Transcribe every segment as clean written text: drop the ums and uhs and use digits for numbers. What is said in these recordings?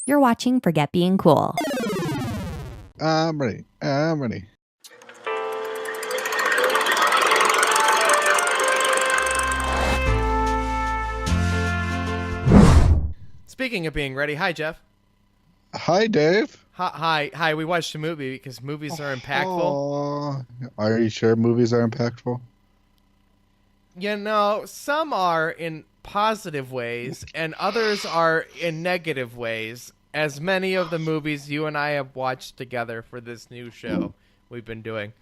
You're watching Forget Being Cool. I'm ready. I'm ready. Speaking of being ready, hi Jeff. Hi, Dave. Hi. We watched a movie because movies are impactful. Oh, are you sure movies are impactful? You know, some are in positive ways, and others are in negative ways. As many of the movies you and I have watched together for this new show we've been doing.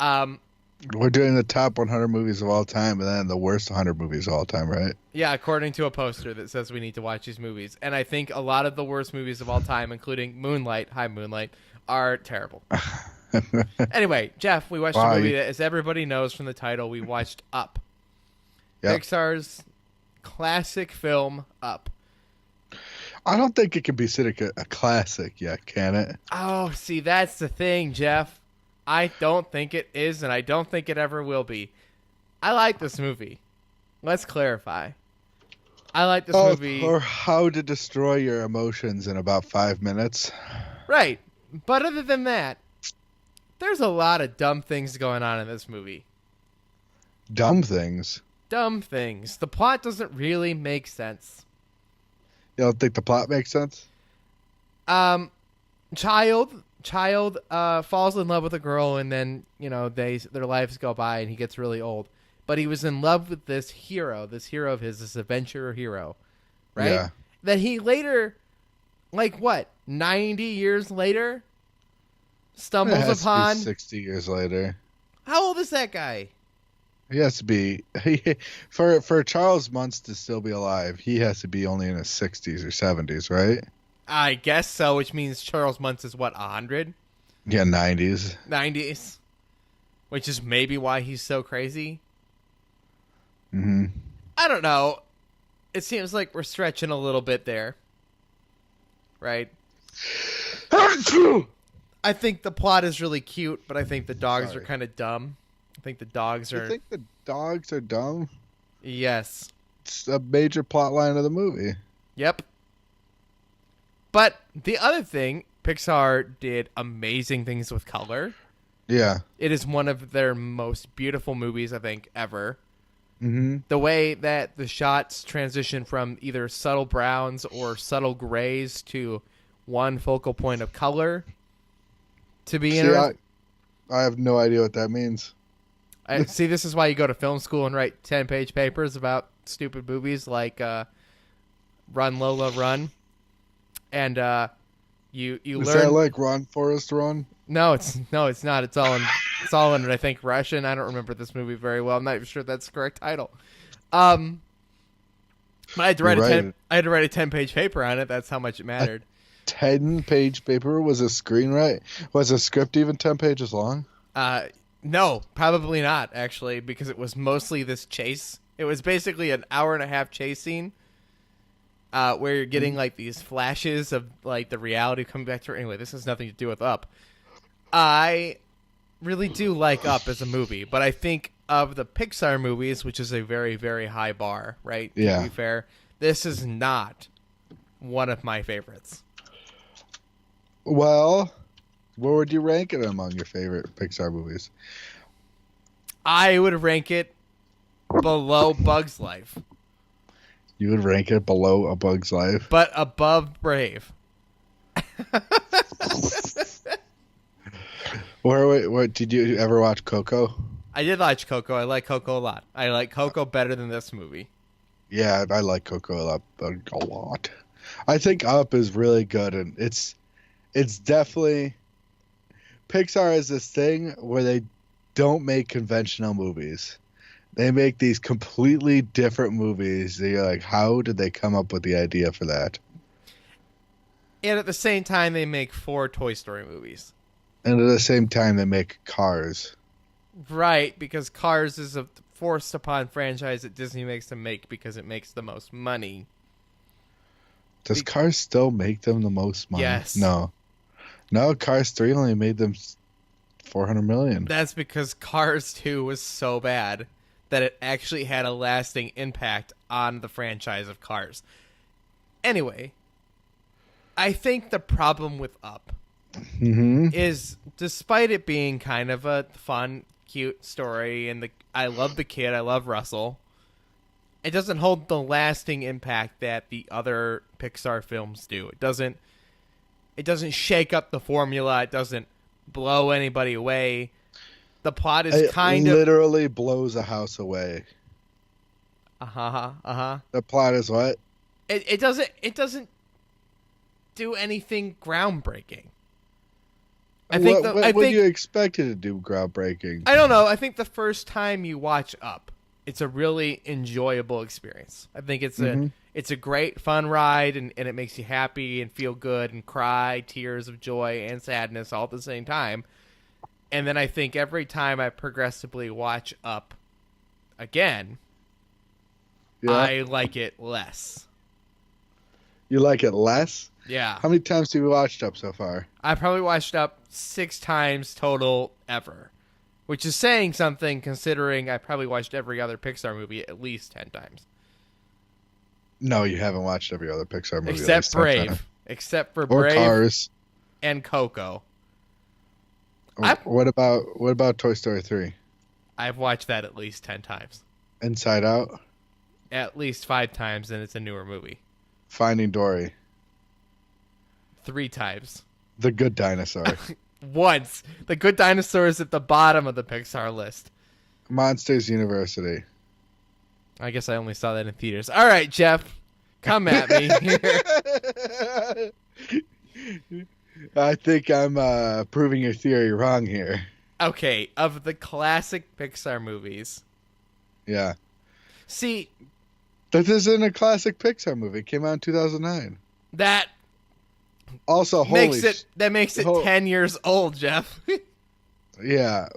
We're doing the top 100 movies of all time, and then the worst 100 movies of all time, right? Yeah, according to a poster that says we need to watch these movies. And I think a lot of the worst movies of all time, including Moonlight, hi Moonlight, are terrible. Anyway, Jeff, we watched a movie that, as everybody knows from the title, we watched Up. Yep. Pixar's classic film, Up. I don't think it can be considered a classic yet, can it? Oh, see, that's the thing, Jeff. I don't think it is, and I don't think it ever will be. I like this movie. Let's clarify. I like this movie. Or how to destroy your emotions in about 5 minutes. Right. But other than that, there's a lot of dumb things going on in this movie. Dumb things? Dumb things. The plot doesn't really make sense. You don't think the plot makes sense? Child falls in love with a girl, and then, their lives go by, and he gets really old. But he was in love with this hero of his, this adventurer hero, right? Yeah. That he later, 90 years later, stumbles upon. 60 years later. How old is that guy? He has to be for Charles Muntz to still be alive. He has to be only in his 60s or 70s, right? I guess so, which means Charles Muntz is what, 100? Yeah, 90s. 90s, which is maybe why he's so crazy. Mm-hmm. I don't know. It seems like we're stretching a little bit there, right? I think the plot is really cute, but I think the dogs are kind of dumb. I think the dogs are... You think the dogs are dumb? Yes. It's a major plot line of the movie. Yep. But the other thing, Pixar did amazing things with color. Yeah. It is one of their most beautiful movies, I think, ever. Mm-hmm. The way that the shots transition from either subtle browns or subtle grays to one focal point of color to be interesting. I have no idea what that means. See, this is why you go to film school and write 10-page papers about stupid movies like Run, Lola, Run. And you learn. Is that like Run, Forrest, Run? No, it's not. It's all in I think Russian. I don't remember this movie very well. I'm not even sure that's the correct title. But I had to write a 10-page paper on it. That's how much it mattered. 10-page paper? Was a screenwrite? Was a script even 10 pages long? No, probably not, actually, because it was mostly this chase. It was basically an hour-and-a-half chase scene where you're getting, these flashes of, the reality coming back to her. Anyway, this has nothing to do with Up. I really do like Up as a movie, but I think of the Pixar movies, which is a very, very high bar, right? Yeah. To be fair, this is not one of my favorites. Well... where would you rank it among your favorite Pixar movies? I would rank it below Bug's Life. You would rank it below A Bug's Life? But above Brave. What did you ever watch Coco? I did watch Coco. I like Coco a lot. I like Coco better than this movie. Yeah, I like Coco a lot. I think Up is really good, and it's definitely... Pixar is this thing where they don't make conventional movies. They make these completely different movies. You're like, how did they come up with the idea for that? And at the same time, they make 4 Toy Story movies. And at the same time, they make Cars. Right, because Cars is a forced upon franchise that Disney makes them make because it makes the most money. Does Cars still make them the most money? Yes. No, Cars 3 only made them $400 million. That's because Cars 2 was so bad that it actually had a lasting impact on the franchise of Cars. Anyway, I think the problem with Up Mm-hmm. is, despite it being kind of a fun, cute story, and I love the kid, I love Russell, it doesn't hold the lasting impact that the other Pixar films do. It doesn't shake up the formula. It doesn't blow anybody away. The plot is It kind of literally blows a house away. The plot is what? It doesn't do anything groundbreaking. What do you expect it to do groundbreaking? I don't know. I think the first time you watch Up, it's a really enjoyable experience. I think it's a great fun ride, and it makes you happy and feel good and cry tears of joy and sadness all at the same time. And then I think every time I progressively watch Up again, Yeah. I like it less. You like it less? Yeah. How many times have you watched Up so far? I probably watched Up 6 times total ever, which is saying something considering I probably watched every other Pixar movie at least 10 times. No, you haven't watched every other Pixar movie. Except Brave. Except for Or Brave Cars. and Coco. What about Toy Story 3? I've watched that at least 10 times. Inside Out? At least 5 times, and it's a newer movie. Finding Dory? 3 times. The Good Dinosaur? Once. The Good Dinosaur is at the bottom of the Pixar list. Monsters University? I guess I only saw that in theaters. All right, Jeff. Come at me here. I think I'm proving your theory wrong here. Okay, of the classic Pixar movies. Yeah. See, This isn't a classic Pixar movie. It came out in 2009. that Also, makes it 10 years old, Jeff. Yeah.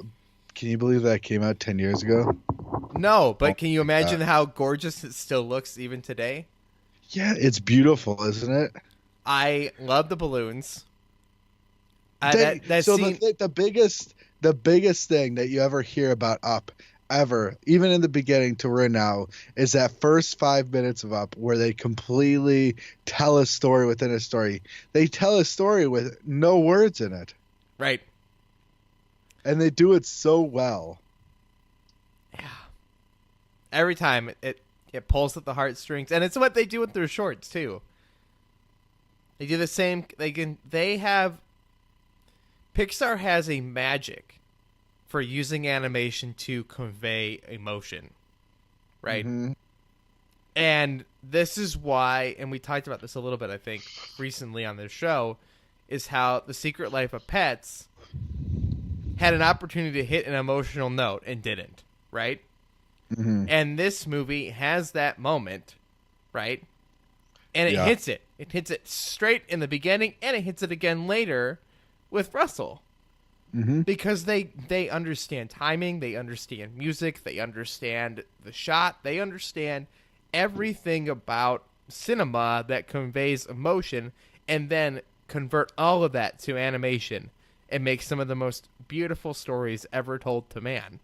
Can you believe that came out 10 years ago? No, but can you imagine how gorgeous it still looks even today? Yeah, it's beautiful, isn't it? I love the balloons. The biggest thing that you ever hear about Up, ever, even in the beginning to right now, is that first 5 minutes of Up where they completely tell a story within a story. They tell a story with no words in it. Right. And they do it so well. Yeah. Every time it pulls at the heartstrings, and it's what they do with their shorts too. They do the same. Pixar has a magic for using animation to convey emotion, right? Mm-hmm. And this is why, and we talked about this a little bit, I think, recently on this show, is how The Secret Life of Pets had an opportunity to hit an emotional note and didn't, right? Mm-hmm. And this movie has that moment, right? And it hits it. It hits it straight in the beginning, and it hits it again later with Russell. Mm-hmm. Because they understand timing, they understand music, they understand the shot, they understand everything about cinema that conveys emotion, and then convert all of that to animation and make some of the most beautiful stories ever told to man.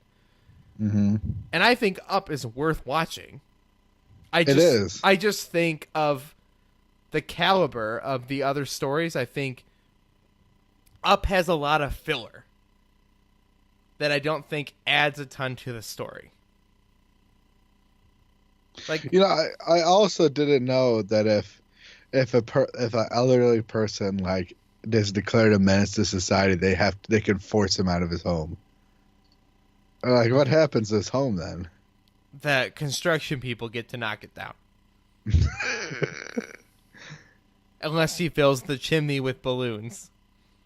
Mm-hmm. And I think Up is worth watching. I just think of the caliber of the other stories. I think Up has a lot of filler that I don't think adds a ton to the story. Like, I also didn't know that if an elderly person like is declared a menace to society, they can force him out of his home. Like, what happens to his home then? the construction people get to knock it down. Unless he fills the chimney with balloons.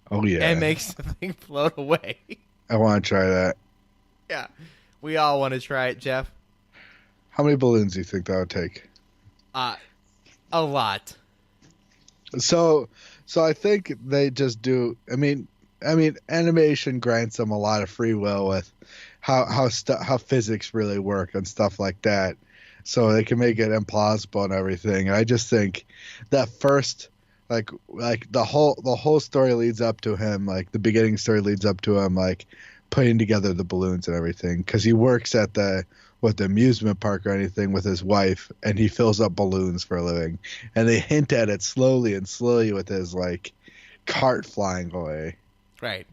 Oh, yeah. And makes the thing float away. I want to try that. Yeah. We all want to try it, Jeff. How many balloons do you think that would take? A lot. So I think they just do. I mean, animation grants them a lot of free will with how physics really work and stuff like that. So they can make it implausible and everything. And I just think that first, like the whole story leads up to him. Like the beginning story leads up to him, like putting together the balloons and everything, because he works at the with the amusement park or anything with his wife, and he fills up balloons for a living. And they hint at it slowly and slowly with his like cart flying away. Right.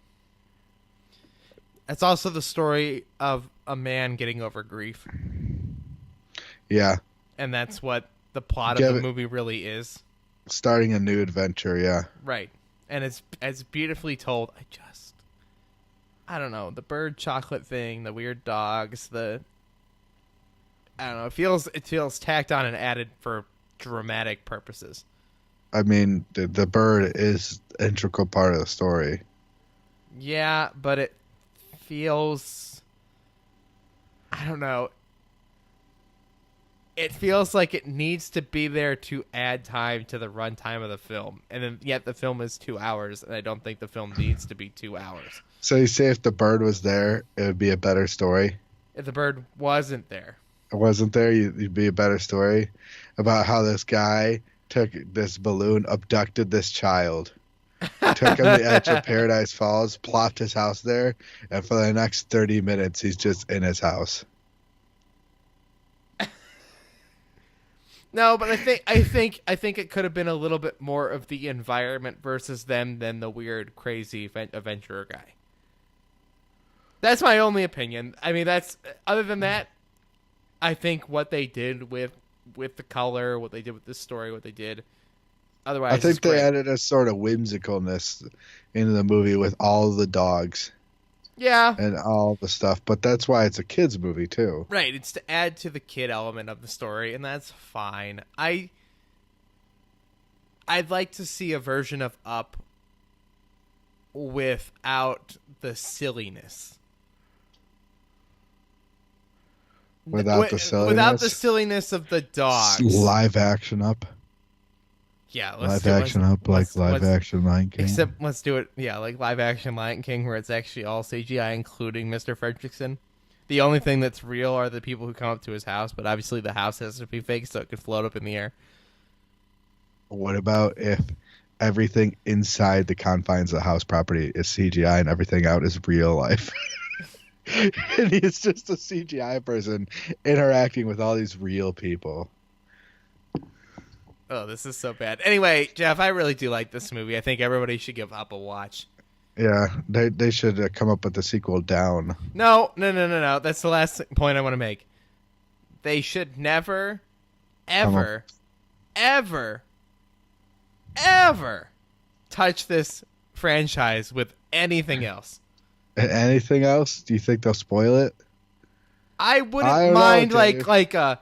It's also the story of a man getting over grief. Yeah. And that's what the plot of the movie really is. Starting a new adventure, yeah. Right. And it's beautifully told. I don't know, the bird chocolate thing, the weird dogs, I don't know, it feels tacked on and added for dramatic purposes. I mean, the bird is an integral part of the story. Yeah, but it feels, I don't know, it feels like it needs to be there to add time to the runtime of the film. And then yet the film is 2 hours, and I don't think the film needs to be 2 hours. So you say if the bird was there, it would be a better story? If the bird wasn't there. It wasn't there, you'd be a better story about how this guy took this balloon, abducted this child, took him to the edge of Paradise Falls, plopped his house there, and for the next 30 minutes, he's just in his house. No, but I think it could have been a little bit more of the environment versus them than the weird, crazy adventurer guy. That's my only opinion. I mean, other than that, I think what they did with the color, what they did with the story, what they did. Otherwise, I think they added a sort of whimsicalness into the movie with all the dogs. Yeah. And all the stuff, but that's why it's a kids movie too. Right, it's to add to the kid element of the story, and that's fine. I'd like to see a version of Up without the silliness. Without the silliness of the dogs. Live action Up. Yeah, live action Up, like live action Lion King. Except let's do it, yeah, like live action Lion King, where it's actually all CGI, including Mr. Fredricksen. The only thing that's real are the people who come up to his house, but obviously the house has to be fake so it can float up in the air. What about if everything inside the confines of the house property is CGI and everything out is real life? And he's just a CGI person interacting with all these real people. Oh, this is so bad. Anyway, Jeff, I really do like this movie. I think everybody should give Up a watch. Yeah, they should come up with the sequel Down. No. That's the last point I want to make. They should never, ever touch this franchise with anything else. Anything else? Do you think they'll spoil it? I wouldn't mind like a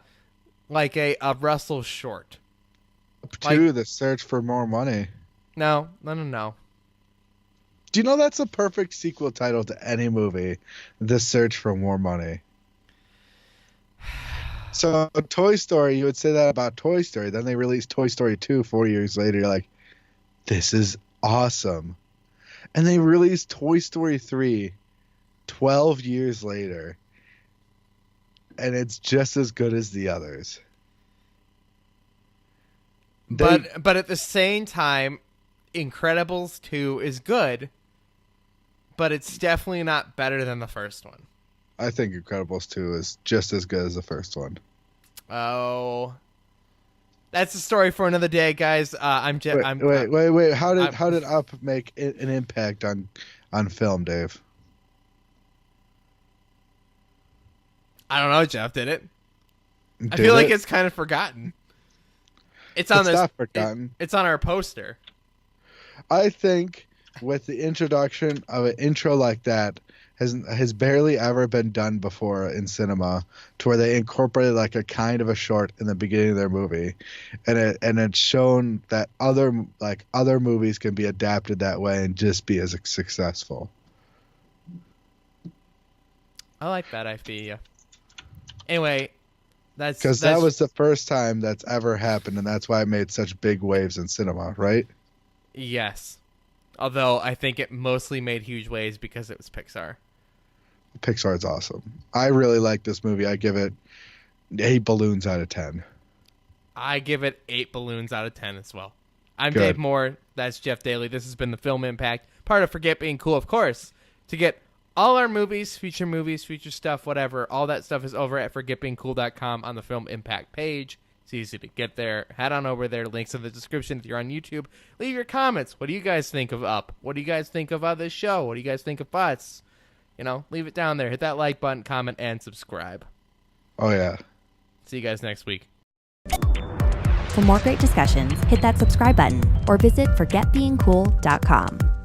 Russell short. The Search for More Money. No. Do you know that's a perfect sequel title to any movie? The Search for More Money. So Toy Story, you would say that about Toy Story. Then they released Toy Story 2 4 years later. You're like, this is awesome. And they released Toy Story 3 12 years later. And it's just as good as the others. But at the same time, Incredibles 2 is good, but it's definitely not better than the first one. I think Incredibles 2 is just as good as the first one. Oh, that's a story for another day, guys. Wait. How did Up make an impact on film, Dave? I don't know, Jeff. Did it? I feel like it's kind of forgotten. It's not forgotten. It's on our poster. I think with the introduction of an intro like that has barely ever been done before in cinema, to where they incorporated like a kind of a short in the beginning of their movie, and it's shown that other movies can be adapted that way and just be as successful. I like that idea. Anyway, because that was the first time that's ever happened, and that's why it made such big waves in cinema, right? Yes. Although I think it mostly made huge waves because it was Pixar. Pixar's awesome. I really like this movie. I give it 8 balloons out of 10. I give it 8 balloons out of 10 as well. I'm Good. Dave Moore. That's Jeff Daly. This has been the Film Impact, part of Forget Being Cool, of course. To get All our movies, feature stuff, whatever, all that stuff is over at forgetbeingcool.com on the Film Impact page. It's easy to get there. Head on over there. Links in the description if you're on YouTube. Leave your comments. What do you guys think of Up? What do you guys think of this show? What do you guys think of us? Leave it down there. Hit that like button, comment, and subscribe. Oh, yeah. See you guys next week. For more great discussions, hit that subscribe button or visit forgetbeingcool.com.